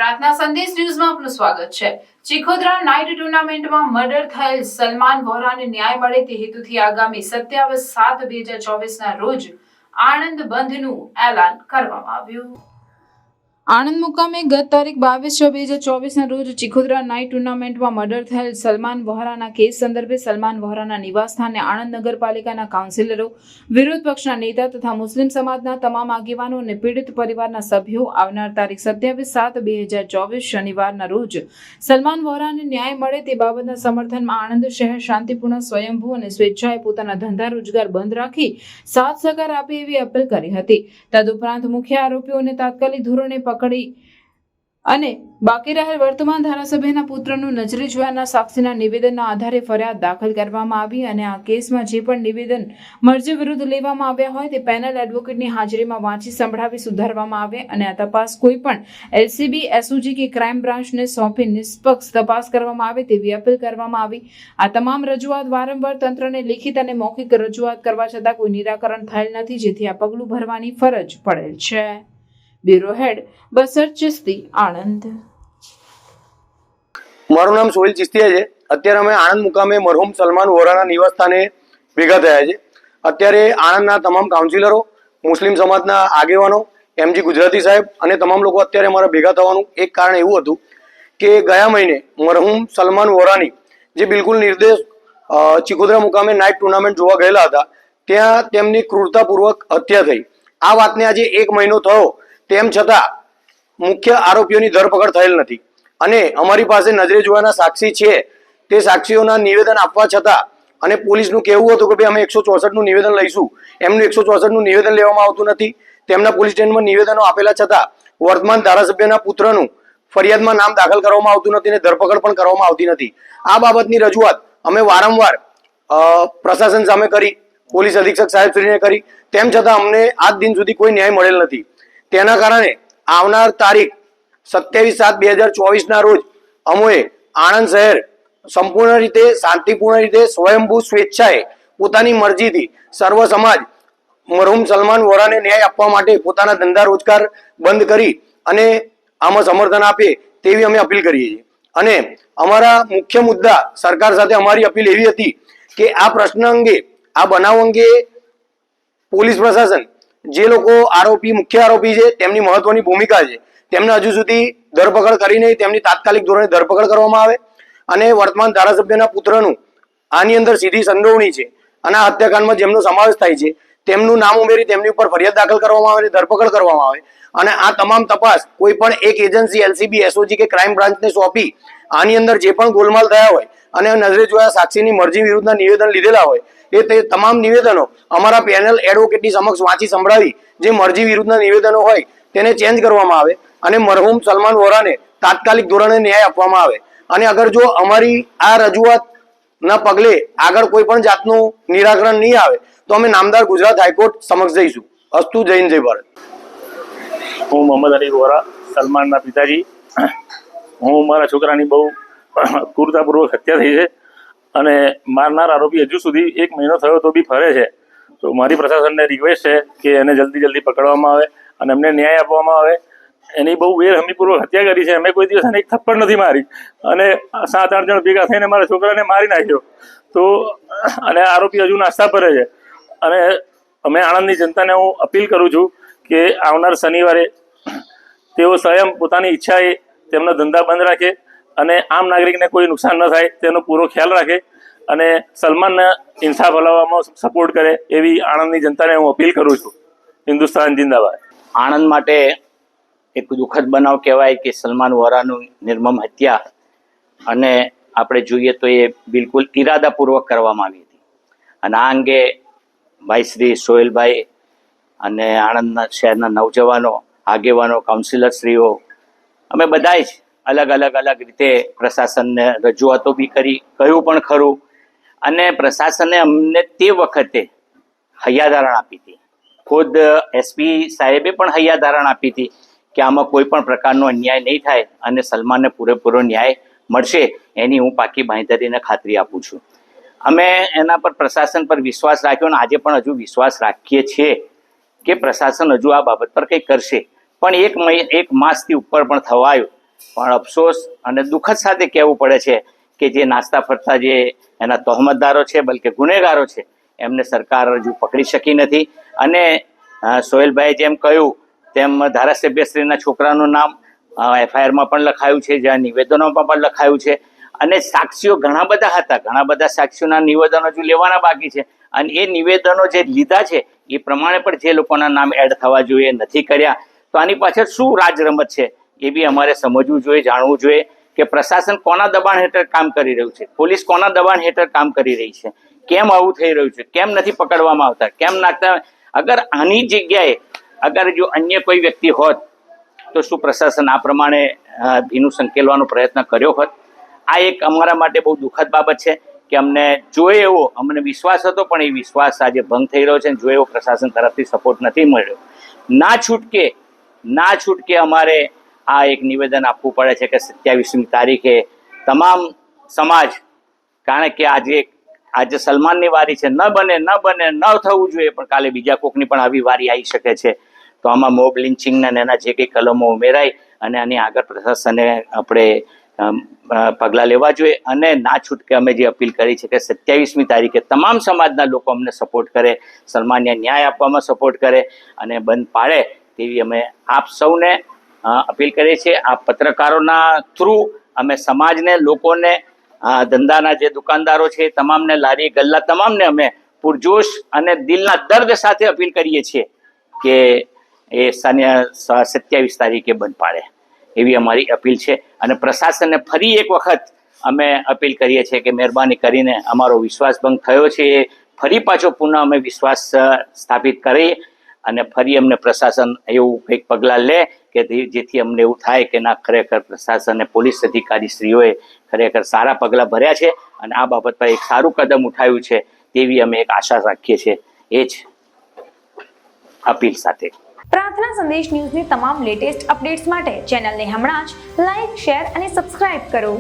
પ્રાર્થના સંદેશ ન્યૂઝમાં આપનું સ્વાગત છે। ચીખોદરા નાઇટ ટુર્નામેન્ટમાં મર્ડર થયેલ સલમાન વોરાને ન્યાય મળે તે હેતુથી આગામી 27/7/2024ના રોજ આણંદ બંધનું એલાન કરવામાં આવ્યું। આણંદ મુકામે ગત તારીખ 22/6/2024ના રોજ ચીખોદરા નાઇટ ટુર્નામેન્ટમાં મર્ડર થયેલ સલમાન વોરાના કેસ સંદર્ભે સલમાન વોરાના નિવાસસ્થાને આણંદ નગરપાલિકાના કાઉન્સિલરો, વિરોધ પક્ષના નેતા તથા મુસ્લિમ સમાજના તમામ આગેવાનો અને પીડિત પરિવારના સભ્યો આવનાર તારીખ 27/7/2024 શનિવારના રોજ સલમાન વોરાને ન્યાય મળે તે બાબતના સમર્થનમાં આણંદ શહેર શાંતિપૂર્ણ, સ્વયંભૂ અને સ્વેચ્છાએ પોતાના ધંધા રોજગાર બંધ રાખી સાથ સહકાર આપે એવી અપીલ કરી હતી। તદુપરાંત મુખ્ય આરોપીઓને તાત્કાલિક ધોરણે પકડી અને બાકી રહેલ વર્તમાન ધારાસભ્યના પુત્રનું નજરે જોયાના સાક્ષીના નિવેદનના આધારે ફરિયાદ દાખલ કરવામાં આવી અને આ કેસમાં જે પણ નિવેદન મરજી વિરુદ્ધ લેવામાં આવ્યા હોય તે પેનલ એડવોકેટની હાજરીમાં વાંચી સંભળાવી સુધારવામાં આવે અને આ તપાસ કોઈ પણ એલસીબી, એસઓજી કે ક્રાઇમ બ્રાન્ચને સોંપી નિષ્પક્ષ તપાસ કરવામાં આવે તેવી અપીલ કરવામાં આવી। આ તમામ રજૂઆત વારંવાર તંત્રને લેખિત અને મૌખિક રજૂઆત કરવા છતાં કોઈ નિરાકરણ થયેલ નથી, જેથી આ પગલું ભરવાની ફરજ પડેલ છે। બ્યુરો હેડ બસર ચિસ્તી, આણંદ। મારું નામ સોહિલ ચિસ્તિયા છે। અત્યારે અમે આણંદ મુકામે મરહુમ સલમાન વોરાના નિવાસસ્થાને ભેગા થયા છે। અત્યારે આણંદના તમામ કાઉન્સિલરો, મુસ્લિમ સમાજના આગેવાનો, એમજી ગુજરાતી સાહેબ અને તમામ લોકો અત્યારે અમારા ભેગા થવાનું એક કારણ એવું હતું કે ગયા મહિને મરહુમ સલમાન વોરાની જે બિલકુલ નિર્દોષ ચીખોદરા મુકામે નાઇટ ટુર્નામેન્ટ જોવા ગયેલા હતા ત્યાં તેમની ક્રૂરતાપૂર્વક હત્યા થઈ। આ વાતને આજે 1 મહિનો થયો, તેમ છતાં મુખ્ય આરોપીઓની ધરપકડ થયેલ નથી અને અમારી પાસે નજરે જોવાના સાક્ષી છે તે સાક્ષીઓના નિવેદન આપવા છતાં અને પોલીસનું કહેવું હતું કે ભાઈ અમે 164નું નિવેદન લઈશું, એમનું 164નું નિવેદન લેવામાં આવતું નથી। તેમના પોલીસ સ્ટેશનમાં નિવેદનો આપેલા છતાં વર્તમાન ધારાસભ્યના પુત્રનું ફરિયાદમાં નામ દાખલ કરવામાં આવતું નથી અને ધરપકડ પણ કરવામાં આવતી નથી। આ બાબતની રજૂઆત અમે વારંવાર પ્રશાસન સામે કરી, પોલીસ અધિક્ષક સાહેબશ્રીને કરી, તેમ છતાં અમને આજ દિન સુધી કોઈ ન્યાય મળેલ નથી। તેના કારણે આવનાર તારીખ 27/7/2024ના રોજ અમોએ આણંદ શહેર સંપૂર્ણ રીતે શાંતિપૂર્ણ રીતે સ્વયંભૂ સ્વેચ્છાએ પોતાની મરજીથી સર્વ સમાજ મરહુમ સલમાન વોરાને ન્યાય આપવા માટે પોતાના ધંધા રોજગાર બંધ કરી અને આમાં સમર્થન આપે તેવી અમે અપીલ કરીએ છીએ। અને અમારા મુખ્ય મુદ્દા સરકાર સાથે અમારી અપીલ એવી હતી કે આ પ્રશ્ન અંગે, આ બનાવ અંગે પોલીસ પ્રશાસન, જે લોકો મુખ્ય આરોપી છે તેમની મહત્વની ભૂમિકા છે, તેમને હજુ સુધી ધરપકડ કરીને તેમની તાત્કાલિક ધોરણે ધરપકડ કરવામાં આવે અને વર્તમાન ધારાસભ્યના પુત્રનું આની અંદર સીધી સંડોવણી છે અને આ હત્યાકાંડમાં જેમનો સમાવેશ થાય છે તેમનું નામ ઉમેરી તેમની ઉપર ફરિયાદ દાખલ કરવામાં આવે અને ધરપકડ કરવામાં આવે અને આ તમામ તપાસ કોઈ પણ એક એજન્સી, એલસીબી, એસઓજી કે ક્રાઇમ બ્રાન્ચને સોંપી આની અંદર જે પણ ગોલમાલ થયા હોય અને નજરે જોયા સાક્ષીની મરજી વિરુદ્ધના નિવેદન લીધેલા હોય તે તમામ નિવેદનો અમારા પેનલ એડવોકેટની સમક્ષ વાંચી સંભળાવી જે મરજી વિરુદ્ધના નિવેદનો હોય તેને ચેન્જ કરવામાં આવે અને મરહુમ સલમાન વોરાને તાત્કાલિક ધોરણે ન્યાય આપવામાં આવે। અને અગર જો અમારી આ રજૂઆતના પગલે આગળ કોઈ પણ જાતનું નિરાકરણ નહીં આવે તો અમે નામદાર ગુજરાત હાઈકોર્ટ સમક્ષ જઈશું। અસ્તુ, જય હિન્દ, જય ભારત। હું મોહમ્મદ અલી વોરા, સલમાનના પિતાજી। હું મારા છોકરાની બહુ ક્રૂરતાપૂર્વક હત્યા થઈ છે અને મારનાર આરોપી હજુ સુધી 1 મહિનો થયો તો બી ફરે છે। તો મારી પ્રશાસનને રિક્વેસ્ટ છે કે એને જલ્દી પકડવામાં આવે અને એમને ન્યાય આપવામાં આવે। એની બહુ બેરહમીપૂર્વક હત્યા કરી છે। અમે કોઈ દિવસ એને એક થપ્પડ નથી મારી અને 7-8 જણ ભેગા થઈને મારા છોકરાને મારી નાખ્યો। તો અને આરોપી હજુ નાસ્તા પર છે અને અમે આણંદની જનતાને હું અપીલ કરું છું કે આવનાર શનિવારે તેઓ સ્વયં પોતાની ઈચ્છાએ તેમનો ધંધા બંધ રાખે અને આમ નાગરિકને કોઈ નુકસાન ન થાય તેનો પૂરો ખ્યાલ રાખે અને સલમાનને ઇન્સાફ અલાવવામાં સપોર્ટ કરે એવી આણંદની જનતાને હું અપીલ કરું છું। હિન્દુસ્તાન જિંદાબાદ। આણંદ માટે એક દુઃખદ બનાવ કહેવાય કે સલમાન વોરાનું નિર્મમ હત્યા અને આપણે જોઈએ તો એ બિલકુલ ઈરાદાપૂર્વક કરવામાં આવી હતી અને આ અંગે ભાઈ શ્રી સોહેલભાઈ અને આણંદના શહેરના નવજવાનો, આગેવાનો, કાઉન્સિલરશ્રીઓ અમે બધાય જ અલગ રીતે પ્રશાસનને રજૂઆતો બી કરી, કહ્યું પણ ખરું અને પ્રશાસને અમને તે વખતે હૈયાધારણ આપી હતી। ખુદ એસપી સાહેબે પણ હૈયાધારણ આપી હતી કે આમાં કોઈ પણ પ્રકારનો અન્યાય નહીં થાય અને સલમાનને પૂરેપૂરો ન્યાય મળશે એની હું પાકી બાંહેધરીને ખાતરી આપું છું। અમે એના પર પ્રશાસન પર વિશ્વાસ રાખ્યો અને આજે પણ હજુ વિશ્વાસ રાખીએ છીએ કે પ્રશાસન હજુ આ બાબત પર કંઈ કરશે। પણ એક માસથી ઉપર પણ થવા આવ્યું પણ અફસોસ અને દુઃખદ સાથે કહેવું પડે છે કે જે નાસ્તા ફરતા જે એના તહોમતદારો છે, બલકે ગુનેગારો છે, એમને સરકાર હજુ પકડી શકી નથી. અને સોહેલભાઈ જેમ કહ્યું તેમ ધારાસભ્યશ્રીના છોકરાનું નામ એફઆઈઆરમાં પણ લખાયું છે, જ્યાં નિવેદનોમાં પણ લખાયું છે. અને સાક્ષીઓ ઘણા બધા હતા, ઘણા બધા સાક્ષીઓના નિવેદનો હજુ લેવાના બાકી છે. અને એ નિવેદનો જે લીધા છે એ પ્રમાણે પણ જે લોકોના નામ એડ થવા જોઈએ નથી કર્યા. તો આની પાછળ શું રાજરમત છે એ બી અમારે સમજવું જોઈએ, જાણવું જોઈએ કે પ્રશાસન કોના દબાણ હેઠળ કામ કરી રહ્યું છે, પોલીસ કોના દબાણ હેઠળ કામ કરી રહી છે, કેમ આવું થઈ રહ્યું છે, કેમ નથી પકડવામાં આવતા, કેમ નાખતા. અગર આની જગ્યાએ અગર જો અન્ય કોઈ વ્યક્તિ હોત તો શું પ્રશાસન આ પ્રમાણે ભીનું સંકેલવાનો પ્રયત્ન કર્યો હોત? આ એક અમારા માટે બહુ દુઃખદ બાબત છે કે અમને જોઈએ એવો અમને વિશ્વાસ હતો, પણ એ વિશ્વાસ આજે ભંગ થઈ રહ્યો છે. જોઈએ એવો પ્રશાસન તરફથી સપોર્ટ નથી મળ્યો. ના છૂટકે અમારે આ એક નિવેદન આપવું પડે છે કે 27મી તારીખે તમામ સમાજ, કારણ કે આજે સલમાનની વારી છે, ન બને ન થવું જોઈએ, પણ કાલે બીજા કોકની પણ આવી વારી આવી શકે છે. તો આમાં મોબ લિન્ચિંગના એના જે કંઈ કલમો ઉમેરાય અને આની આગળ પ્રશાસને આપણે પગલાં લેવા જોઈએ. અને ના છૂટકે અમે જે અપીલ કરી છે કે 27મી તારીખે તમામ સમાજના લોકો અમને સપોર્ટ કરે, સલમાનને ન્યાય આપવામાં સપોર્ટ કરે અને બંધ પાડે તેવી અમે આપ સૌને અપીલ કરીએ છીએ. આ પત્રકારોના થ્રુ અમે સમાજને, લોકોને, ધંધાના જે દુકાનદારો છે તમામને, લારી ગલ્લા તમામને અમે પૂરજોશ અને દિલના દર્દ સાથે અપીલ કરીએ છીએ કે એ 27 તારીખે બંધ પાડે એવી અમારી અપીલ છે. અને પ્રશાસનને ફરી એક વખત અમે અપીલ કરીએ છીએ કે મહેરબાની કરીને અમારો વિશ્વાસ ભંગ થયો છે એ ફરી પાછો પુનઃ અમે વિશ્વાસ સ્થાપિત કરી અને ફરી અમને પ્રશાસન એવું કંઈક પગલાં લે કે જેથી અમને એવું થાય કે ના, ખરેખર પ્રશાસન અને પોલીસ અધિકારીશ્રીઓએ ખરેખર સારા પગલાં ભર્યા છે અને આ બાબત પર એક સારું કદમ ઉઠાવ્યું છે તેવી અમે એક આશા રાખીએ છીએ. એ જ અપીલ સાથે પ્રાર્થના સંદેશ ન્યૂઝની તમામ લેટેસ્ટ અપડેટ્સ માટે ચેનલને હમણાં જ લાઈક, શેર અને સબસ્ક્રાઇબ કરો.